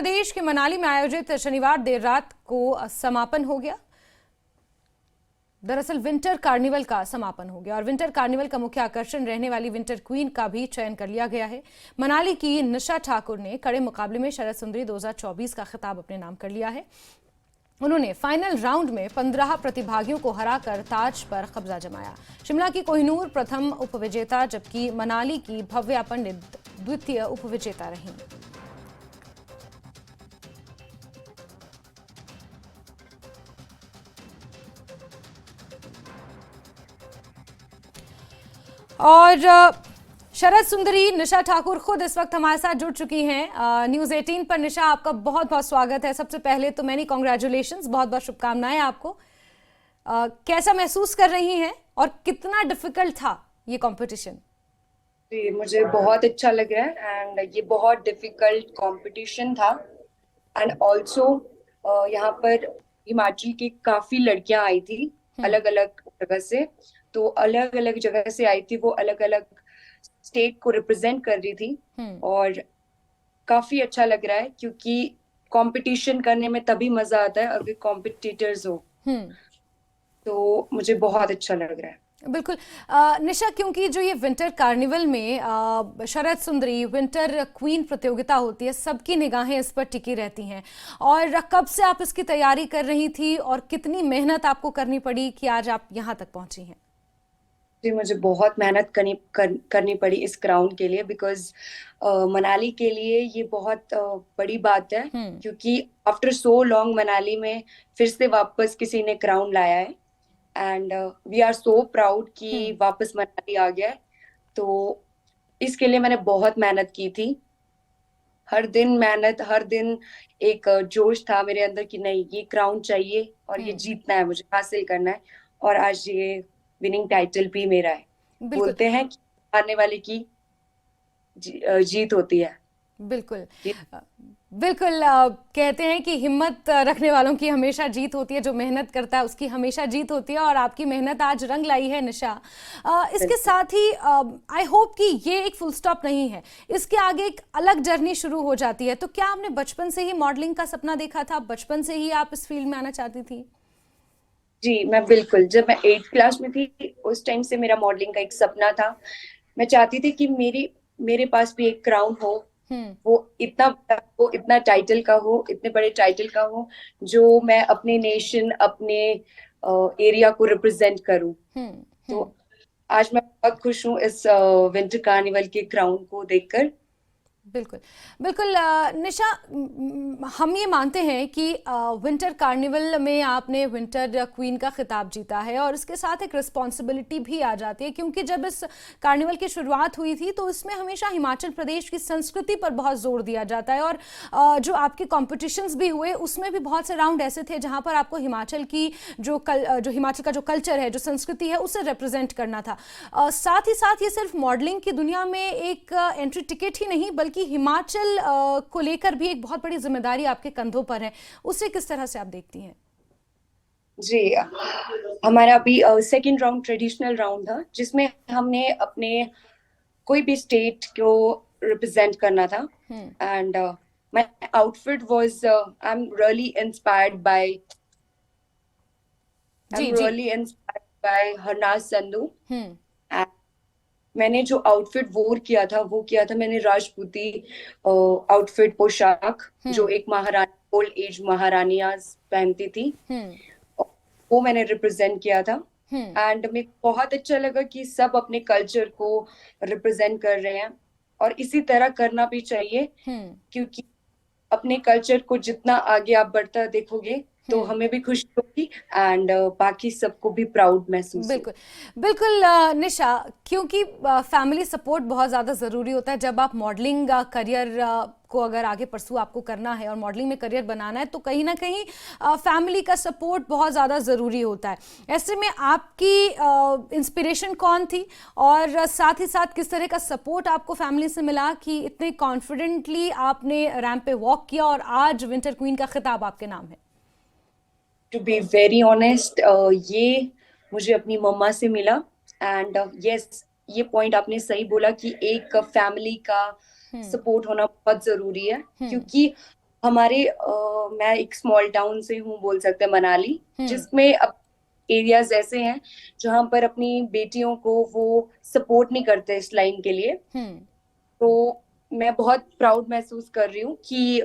प्रदेश के मनाली में आयोजित शनिवार देर रात को समापन हो गया। दरअसल विंटर कार्निवल का समापन हो गया और विंटर कार्निवल का मुख्य आकर्षण रहने वाली विंटर क्वीन का भी चयन कर लिया गया है। मनाली की निशा ठाकुर ने कड़े मुकाबले में शरद सुंदरी 2024 का खिताब अपने नाम कर लिया है। उन्होंने फाइनल राउंड में 15 प्रतिभागियों को हराकर ताज पर कब्जा जमाया। शिमला की कोहिनूर प्रथम उपविजेता जबकि मनाली की भव्या पंडित द्वितीय उपविजेता रहीं। और शरद सुंदरी निशा ठाकुर खुद इस वक्त हमारे साथ जुड़ चुकी हैं न्यूज़ 18 पर। निशा, आपका बहुत बहुत स्वागत है। सबसे पहले तो मैनी कॉन्ग्रेचुलेशंस, बहुत बहुत शुभकामनाएं आपको। कैसा महसूस कर रही हैं और कितना डिफिकल्ट था ये कंपटीशन? जी, मुझे बहुत अच्छा लग रहा है एंड ये बहुत डिफिकल्ट कंपटीशन था। एंड ऑल्सो यहाँ पर हिमाचल की काफी लड़कियां आई थी अलग अलग जगह से। तो अलग अलग जगह से आई थी, वो अलग अलग स्टेट को रिप्रेजेंट कर रही थी और काफी अच्छा लग रहा है क्योंकि कंपटीशन करने में तभी मजा आता है अगर कॉम्पिटिटर्स हो। तो मुझे बहुत अच्छा लग रहा है। बिल्कुल। निशा, क्योंकि जो ये विंटर कार्निवल में शरद सुंदरी विंटर क्वीन प्रतियोगिता होती है, सबकी निगाहें इस पर टिकी रहती हैं। और कब से आप इसकी तैयारी कर रही थी और कितनी मेहनत आपको करनी पड़ी कि आज आप यहाँ तक पहुंची हैं? जी, मुझे बहुत मेहनत करनी पड़ी इस क्राउन के लिए बिकॉज मनाली के लिए ये बहुत बड़ी बात है क्योंकि आफ्टर सो लॉन्ग मनाली में फिर से वापस किसी ने क्राउन लाया है and we are so proud कि वापस मनाली आ गया है। तो इसके लिए मैंने बहुत मेहनत की थी। हर दिन मेहनत, हर दिन एक जोश था मेरे अंदर कि नहीं, ये क्राउन चाहिए और ये जीतना है, मुझे हासिल करना है। और आज ये विनिंग टाइटल भी मेरा है। बिल्कुल बोलते हैं कि हारने वाले की जीत होती है। बिल्कुल बिल्कुल। कहते हैं कि हिम्मत रखने वालों की हमेशा जीत होती है, जो मेहनत करता है उसकी हमेशा जीत होती है और आपकी मेहनत आज रंग लाई है निशा। इसके साथ ही आई होप कि ये एक फुल स्टॉप नहीं है, इसके आगे एक अलग जर्नी शुरू हो जाती है। तो क्या आपने बचपन से ही मॉडलिंग का सपना देखा था? बचपन से ही आप इस फील्ड में आना चाहती थी? जी, मैं बिल्कुल, जब मैं 8th क्लास में थी उस टाइम से मेरा मॉडलिंग का एक सपना था। मैं चाहती थी कि मेरे पास भी एक क्राउन हो, वो इतना बड़ा हो, इतना टाइटल का हो, इतने बड़े टाइटल का हो जो मैं अपने नेशन, अपने एरिया को रिप्रेजेंट करूं। तो आज मैं बहुत खुश हूँ इस विंटर कार्निवल के क्राउन को देखकर। बिल्कुल बिल्कुल। निशा, हम ये मानते हैं कि विंटर कार्निवल में आपने विंटर क्वीन का खिताब जीता है और इसके साथ एक रिस्पॉन्सिबिलिटी भी आ जाती है, क्योंकि जब इस कार्निवल की शुरुआत हुई थी तो इसमें हमेशा हिमाचल प्रदेश की संस्कृति पर बहुत जोर दिया जाता है। और जो आपके कॉम्पिटिशन्स भी हुए उसमें भी बहुत से राउंड ऐसे थे जहाँ पर आपको हिमाचल की जो हिमाचल का जो कल्चर है, जो संस्कृति है, उसे रिप्रेजेंट करना था। साथ ही साथ ये सिर्फ मॉडलिंग की दुनिया में एक एंट्री टिकट ही नहीं, बल्कि हिमाचल को लेकर भी एक बहुत बड़ी जिम्मेदारी आपके कंधों पर है। उसे किस तरह से आप देखती हैं? जी, हमारा अभी सेकंड राउंड ट्रेडिशनल राउंड था जिसमें हमने अपने कोई भी स्टेट को रिप्रेजेंट करना था। And my outfit was I G M G. Really inspired by Harnaaz Sandhu. मैंने जो आउटफिट वो किया था मैंने राजपूती आउटफिट, पोशाक, जो एक महारानी, ओल्ड एज महारानियां पहनती थी, वो मैंने रिप्रेजेंट किया था। एंड मेरे को बहुत अच्छा लगा कि सब अपने कल्चर को रिप्रेजेंट कर रहे हैं और इसी तरह करना भी चाहिए क्योंकि अपने कल्चर को जितना आगे आप बढ़ता देखोगे तो हमें भी खुशी होगी एंड बाकी सबको भी प्राउड महसूस होगा। बिल्कुल बिल्कुल। निशा, क्योंकि फैमिली सपोर्ट बहुत ज़्यादा ज़रूरी होता है जब आप मॉडलिंग करियर को अगर आगे परसू आपको करना है और मॉडलिंग में करियर बनाना है, तो कहीं ना कहीं फैमिली का सपोर्ट बहुत ज़्यादा ज़रूरी होता है। ऐसे में आपकी इंस्पिरेशन कौन थी और साथ ही साथ किस तरह का सपोर्ट आपको फैमिली से मिला कि इतने कॉन्फिडेंटली आपने रैंप पे वॉक किया और आज विंटर क्वीन का खिताब आपके नाम है? टू बी वेरी ऑनेस्ट, ये मुझे अपनी मम्मा से मिला। एंड यस, ये पॉइंट आपने सही बोला कि एक फैमिली का सपोर्ट होना बहुत जरूरी है क्योंकि हमारे मैं एक स्मॉल टाउन से हूँ, बोल सकते हैं मनाली, हम्म। जिसमें अब एरियाज ऐसे हैं जहाँ पर अपनी बेटियों को वो सपोर्ट नहीं करते इस लाइन के लिए। हम्म। तो मैं बहुत प्राउड महसूस कर रही हूँ कि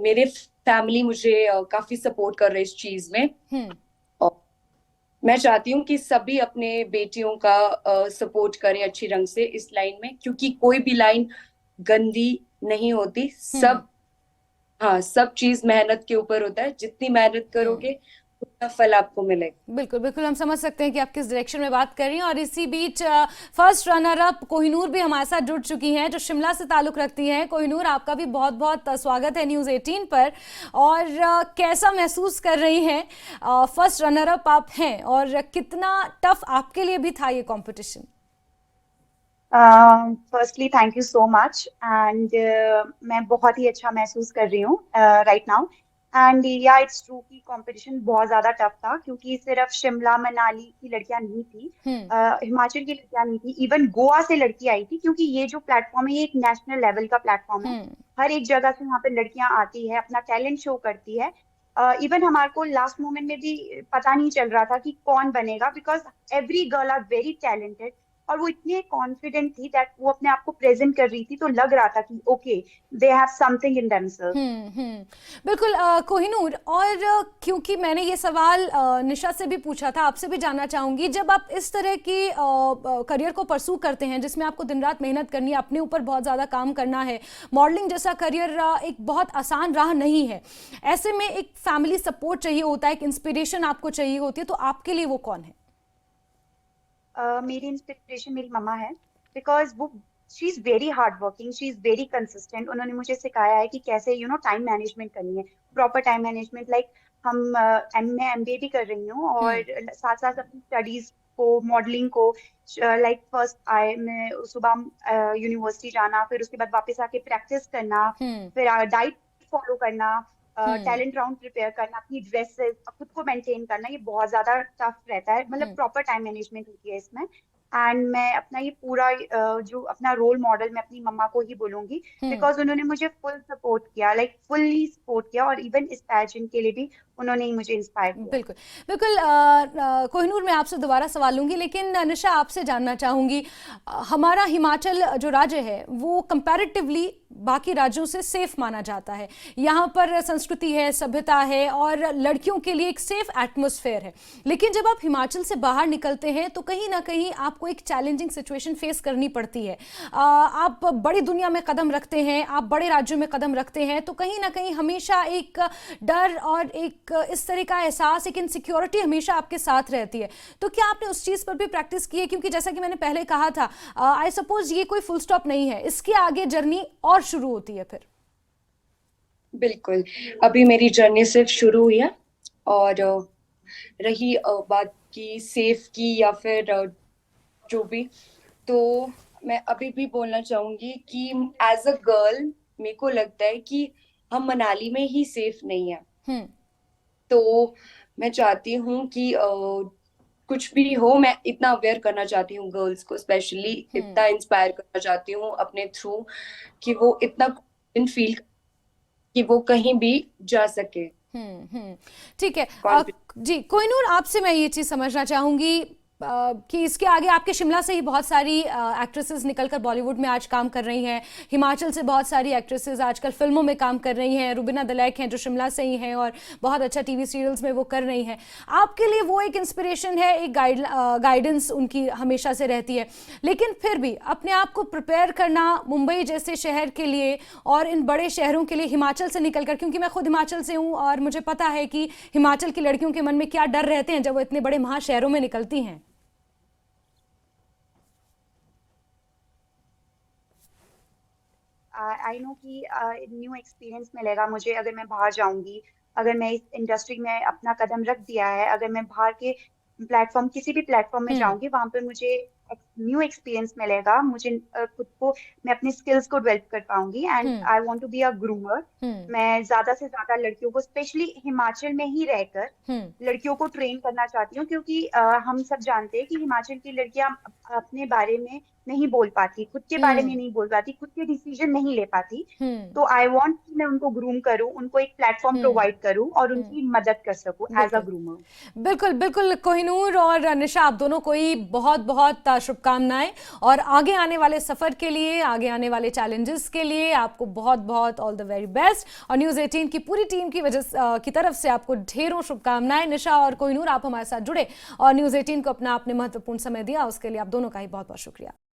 मेरे फैमिली मुझे काफी सपोर्ट कर रहे हैं इस चीज में। हम्म। और मैं चाहती हूँ कि सभी अपने बेटियों का सपोर्ट करें अच्छी रंग से इस लाइन में, क्योंकि कोई भी लाइन गंदी नहीं होती। हम्म। सब, हाँ, सब चीज मेहनत के ऊपर होता है। जितनी मेहनत हम्म। करोगे उतना फल आपको मिलेगा। बिल्कुल बिल्कुल, हम समझ सकते हैं कि आप किस डायरेक्शन में बात कर रही हैं। और इसी बीच फर्स्ट रनर अप कोहिनूर भी हमारे साथ जुड़ चुकी हैं, जो शिमला से ताल्लुक़ रखती हैं। कोहिनूर, आपका भी बहुत बहुत स्वागत है न्यूज़ 18 पर। और कैसा महसूस कर रही हैं? फर्स्ट रनर अप आप हैं, और कितना टफ आपके लिए भी था ये competition? Firstly thank you so much and मैं बहुत ही अच्छा महसूस कर रही हूँ राइट नाउ। एंड या इट्स ट्रू कि कंपटीशन बहुत ज़्यादा टफ था, क्योंकि सिर्फ शिमला मनाली की लड़कियां नहीं थी, हम्म। हिमाचल की लड़कियां नहीं थी, इवन गोवा से लड़की आई थी, क्योंकि ये जो प्लेटफॉर्म है ये एक नेशनल लेवल का प्लेटफॉर्म है। हम्म। हर एक जगह से यहाँ पे लड़कियां आती है, अपना टैलेंट शो करती है। इवन हमारे को लास्ट मोमेंट में भी पता नहीं चल रहा था कि कौन बनेगा, because every girl are very talented. और वो इतने कॉन्फिडेंट थी दैट वो अपने आप को प्रेजेंट कर रही थी, तो लग रहा था कि okay, they have something in themselves. Hmm. बिल्कुल कोहिनूर, और क्योंकि मैंने ये सवाल निशा से भी पूछा था, आपसे भी जानना चाहूंगी, जब आप इस तरह की करियर को परसू करते हैं जिसमें आपको दिन रात मेहनत करनी है, अपने ऊपर बहुत ज़्यादा काम करना है, मॉडलिंग जैसा करियर एक बहुत आसान राह नहीं है, ऐसे में एक फैमिली सपोर्ट चाहिए होता है, एक इंस्पिरेशन आपको चाहिए होती है, तो आपके लिए वो कौन है? मेरी इंस्पिरेशन मेरी मम्मा है, बिकॉज वो she is very hard working, she is very consistent. उन्होंने मुझे सिखाया है कि कैसे टाइम मैनेजमेंट करनी है, प्रॉपर टाइम मैनेजमेंट। लाइक हम मैं एमबीए भी कर रही हूँ, हम्म। और साथ साथ अपनी स्टडीज को, मॉडलिंग को, लाइक फर्स्ट आए मैं सुबह यूनिवर्सिटी जाना, फिर उसके बाद वापस आके प्रैक्टिस करना, हम्म। फिर डाइट फॉलो करना, हम्म। टैलेंट राउंड प्रिपेयर करना, अपनी ड्रेसेस खुद को मेंटेन करना, ये बहुत ज्यादा टफ रहता है। मतलब हम्म। प्रॉपर टाइम मैनेजमेंट होती है इसमें। एंड मैं अपना ये पूरा जो अपना रोल मॉडल मैं अपनी मम्मा को ही बोलूंगी, हम्म। बिकॉज उन्होंने मुझे फुल सपोर्ट किया, लाइक फुल्ली सपोर्ट किया। और इवन इस पैजेंट के लिए भी उन्होंने ही मुझे इंस्पायर किया। बिल्कुल बिल्कुल। कोहिनूर, मैं आपसे दोबारा सवाल लूंगी, लेकिन निशा आपसे जानना चाहूंगी, हमारा हिमाचल जो राज्य है वो कंपैरेटिवली बाकी राज्यों से सेफ माना जाता है। यहाँ पर संस्कृति है, सभ्यता है, और लड़कियों के लिए एक सेफ एटमॉस्फेयर है। लेकिन जब आप हिमाचल से बाहर निकलते हैं तो कहीं ना कहीं आपको एक चैलेंजिंग सिचुएशन फेस करनी पड़ती है। आप बड़ी दुनिया में कदम रखते हैं, आप बड़े राज्यों में कदम रखते हैं, तो कहीं ना कहीं हमेशा एक डर और एक इस तरह का एहसास, एक इनसिक्योरिटी हमेशा आपके साथ रहती है। तो क्या आपने उस चीज़ पर भी प्रैक्टिस की है? क्योंकि जैसा कि मैंने पहले कहा था, आई सपोज ये कोई फुल स्टॉप नहीं है, इसके आगे जर्नी और शुरू होती है फिर। बिल्कुल, अभी मेरी जर्नी सिर्फ शुरू हुई है। और रही बात की सेफ की या फिर जो भी, तो मैं अभी भी बोलना चाहूंगी कि एज अ गर्ल मेरे को लगता है कि हम मनाली में ही सेफ नहीं है। हम्म। तो मैं चाहती हूँ कि कुछ भी हो, मैं इतना अवेयर करना चाहती हूँ गर्ल्स को, स्पेशली हम्म। इतना इंस्पायर करना चाहती हूँ अपने थ्रू, कि वो इतना कॉन्फिडेंट फील कि वो कहीं भी जा सके। ठीक है। कॉन्फिडेंट। जी कोहिनूर, आपसे मैं ये चीज़ समझना चाहूंगी कि इसके आगे आपके शिमला से ही बहुत सारी एक्ट्रेसेस निकलकर बॉलीवुड में आज काम कर रही हैं। हिमाचल से बहुत सारी एक्ट्रेसेस आजकल फिल्मों में काम कर रही हैं। रुबीना दलैक हैं जो शिमला से ही हैं और बहुत अच्छा टीवी सीरियल्स में वो कर रही हैं। आपके लिए वो एक इंस्पिरेशन है, एक गाइडेंस उनकी हमेशा से रहती है। लेकिन फिर भी अपने आप को प्रिपेयर करना मुंबई जैसे शहर के लिए और इन बड़े शहरों के लिए हिमाचल से निकलकर, क्योंकि मैं खुद हिमाचल से हूँ और मुझे पता है कि हिमाचल की लड़कियों के मन में क्या डर रहते हैं जब वो इतने बड़े महाशहरों में निकलती हैं। आई नो कि न्यू एक्सपीरियंस मिलेगा मुझे अगर मैं बाहर जाऊंगी। अगर मैं इस इंडस्ट्री में अपना कदम रख दिया है, अगर मैं बाहर के प्लेटफॉर्म, किसी भी प्लेटफॉर्म में हम्म। जाऊंगी, वहां पर मुझे न्यू एक्सपीरियंस मिलेगा मुझे, खुद को मैं अपनी स्किल्स को डेवलप कर पाऊंगी, and I want to be a groomer. मैं ज्यादा से ज्यादा लड़कियों को, स्पेशली हिमाचल में ही रहकर लड़कियों को ट्रेन करना चाहती हूँ, क्योंकि हम सब जानते हैं कि हिमाचल की लड़कियां अपने बारे में नहीं बोल पाती, खुद के बारे में नहीं बोल पाती, खुद के डिसीजन नहीं ले पाती। तो आई वांट कि मैं उनको ग्रूम करूं, उनको एक प्लेटफॉर्म प्रोवाइड करूं और उनकी मदद कर सकूं एज अ ग्रूमर। बिल्कुल बिल्कुल कोहिनूर और निशा, आप दोनों को ही बहुत बहुत शुभकामनाएं, और आगे आने वाले सफर के लिए, आगे आने वाले चैलेंजेस के लिए आपको बहुत बहुत ऑल द वेरी बेस्ट। और न्यूज़ 18 की पूरी टीम की तरफ से आपको ढेरों शुभकामनाएं। निशा और कोहिनूर, आप हमारे साथ जुड़े और न्यूज़ 18 को अपना आपने महत्वपूर्ण समय दिया, उसके लिए आप दोनों का ही बहुत बहुत शुक्रिया।